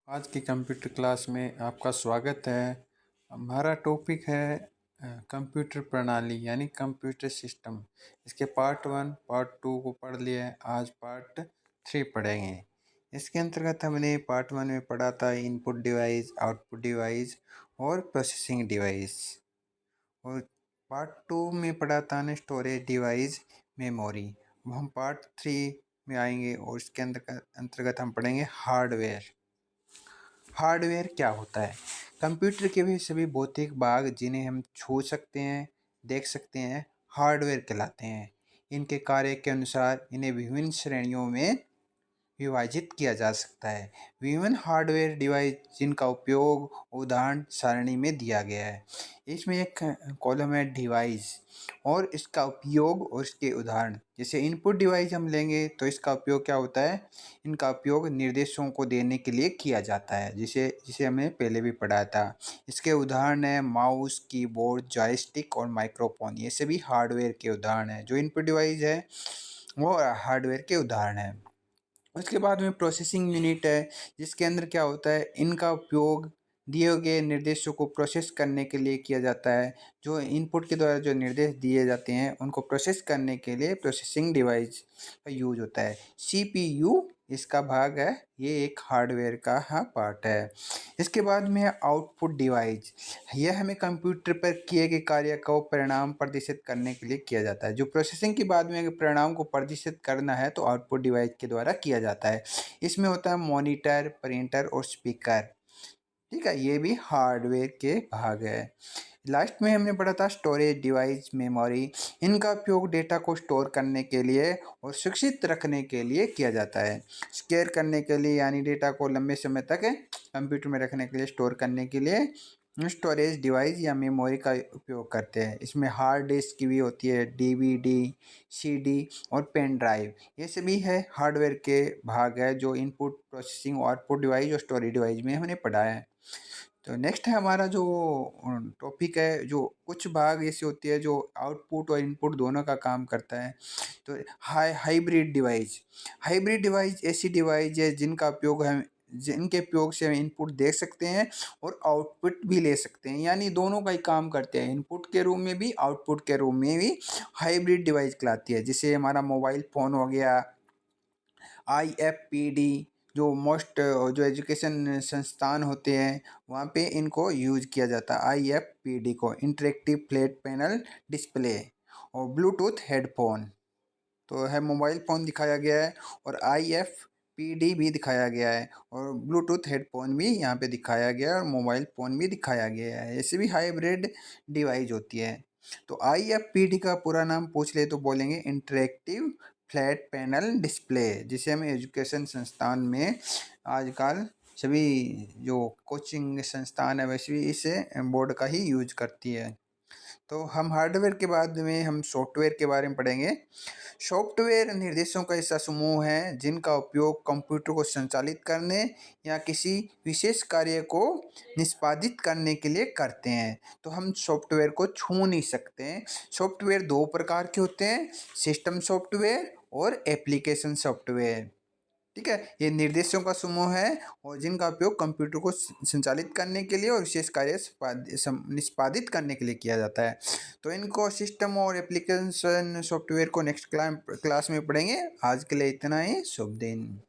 आज की computer class में आपका स्वागत है। हमारा टॉपिक है कंप्यूटर प्रणाली यानी कंप्यूटर सिस्टम। इसके पार्ट 1 पार्ट 2 को पढ़ लिया है, आज पार्ट 3 पढ़ेंगे। इसके अंतर्गत हमने पार्ट 1 में पढ़ा था इनपुट डिवाइस, आउटपुट डिवाइस और प्रोसेसिंग डिवाइस। और पार्ट 2 में पढ़ा था हमने स्टोरेज डिवाइस, मेमोरी। अब हम पार्ट 3 में आएंगे और इसके अंतर्गत हम पढ़ेंगे हार्डवेयर। हार्डवेयर क्या होता है? कंप्यूटर के भी सभी भौतिक भाग जिन्हें हम छू सकते हैं, देख सकते हैं, हार्डवेयर कहलाते हैं। इनके कार्य के अनुसार इन्हें विभिन्न श्रेणियों में विभाजित किया जा सकता है। विभिन्न हार्डवेयर डिवाइस जिनका उपयोग उदाहरण सारणी में दिया गया है। इसमें एक कॉलम है डिवाइस और इसका उपयोग और इसके उदाहरण। जैसे इनपुट डिवाइस हम लेंगे तो इसका उपयोग क्या होता है? इनका उपयोग निर्देशों को देने के लिए किया जाता है, जिसे हमने पहले भी पढ़ा था। इसके उदाहरण है माउस, कीबोर्ड, जॉयस्टिक और माइक्रोफोन। ये सभी हार्डवेयर के उदाहरण हैं। जो इनपुट डिवाइस है वो हार्डवेयर के उदाहरण है। उसके बाद में प्रोसेसिंग यूनिट है, जिसके अंदर क्या होता है? इनका उपयोग दिए गए निर्देशों को प्रोसेस करने के लिए किया जाता है। जो इनपुट के द्वारा जो निर्देश दिए जाते हैं उनको प्रोसेस करने के लिए प्रोसेसिंग डिवाइस का यूज होता है। सीपीयू इसका भाग है, ये एक हार्डवेयर का पार्ट है। इसके बाद में आउटपुट डिवाइस। यह हमें कंप्यूटर पर किए गए कार्य को परिणाम प्रदर्शित करने के लिए किया जाता है। जो प्रोसेसिंग के बाद में अगर परिणाम को प्रदर्शित करना है तो आउटपुट डिवाइस के द्वारा किया जाता है। इसमें होता है मॉनिटर, प्रिंटर और स्पीकर। ठीक है, ये भी हार्डवेयर के भाग है। लास्ट में हमने पढ़ा था स्टोरेज डिवाइस, मेमोरी। इनका उपयोग डेटा को स्टोर करने के लिए और सुरक्षित रखने के लिए किया जाता है। स्टोर करने के लिए यानी डेटा को लंबे समय तक कंप्यूटर में रखने के लिए, स्टोर करने के लिए स्टोरेज डिवाइस या मेमोरी का उपयोग करते हैं। इसमें हार्ड डिस्क की भी होती है, डीवीडी, सीडी और पेन ड्राइव। ये सभी है हार्डवेयर के भाग है जो इनपुट, प्रोसेसिंग और आउटपुट डिवाइस और स्टोरेज डिवाइस में हमने पढ़ा है। तो नेक्स्ट है हमारा जो टॉपिक है, जो कुछ भाग ऐसे होती है जो आउटपुट और इनपुट दोनों का काम करता है। तो हाइब्रिड डिवाइस। हाइब्रिड डिवाइस ऐसी डिवाइस है जिनके उपयोग से हम इनपुट देख सकते हैं और आउटपुट भी ले सकते हैं, यानी दोनों का ही काम करते हैं। इनपुट के रूप में भी, आउटपुट के रूप में भी हाइब्रिड डिवाइस कहलाती है। जैसे हमारा मोबाइल फ़ोन हो गया, IFPD, जो एजुकेशन संस्थान होते हैं वहाँ पे इनको यूज किया जाता है। IFPD को इंटरेक्टिव फ्लैट पैनल डिस्प्ले। और ब्लूटूथ हेडफोन तो है, मोबाइल फ़ोन दिखाया गया है और IFPD भी दिखाया गया है और ब्लूटूथ हेडफोन भी यहाँ पे दिखाया गया है और मोबाइल फ़ोन भी दिखाया गया है। ऐसे भी हाइब्रिड डिवाइस होती है। तो IFPD का पूरा नाम पूछ ले तो बोलेंगे इंटरेक्टिव फ्लैट पैनल डिस्प्ले, जिसे हम एजुकेशन संस्थान में आजकल सभी जो कोचिंग संस्थान है वैसे भी इसे बोर्ड का ही यूज करती है। तो हम हार्डवेयर के बाद में हम सॉफ्टवेयर के बारे में पढ़ेंगे। सॉफ्टवेयर निर्देशों का ऐसा समूह है जिनका उपयोग कंप्यूटर को संचालित करने या किसी विशेष कार्य को निष्पादित करने के लिए करते हैं। तो हम सॉफ्टवेयर को छू नहीं सकते हैं। सॉफ्टवेयर दो प्रकार के होते हैं, सिस्टम सॉफ्टवेयर और एप्लीकेशन सॉफ्टवेयर। ठीक है, ये निर्देशों का समूह है और जिनका उपयोग कंप्यूटर को संचालित करने के लिए और विशेष कार्य निष्पादित करने के लिए किया जाता है। तो इनको सिस्टम और एप्लीकेशन सॉफ्टवेयर को नेक्स्ट क्लास में पढ़ेंगे। आज के लिए इतना ही। शुभ दिन।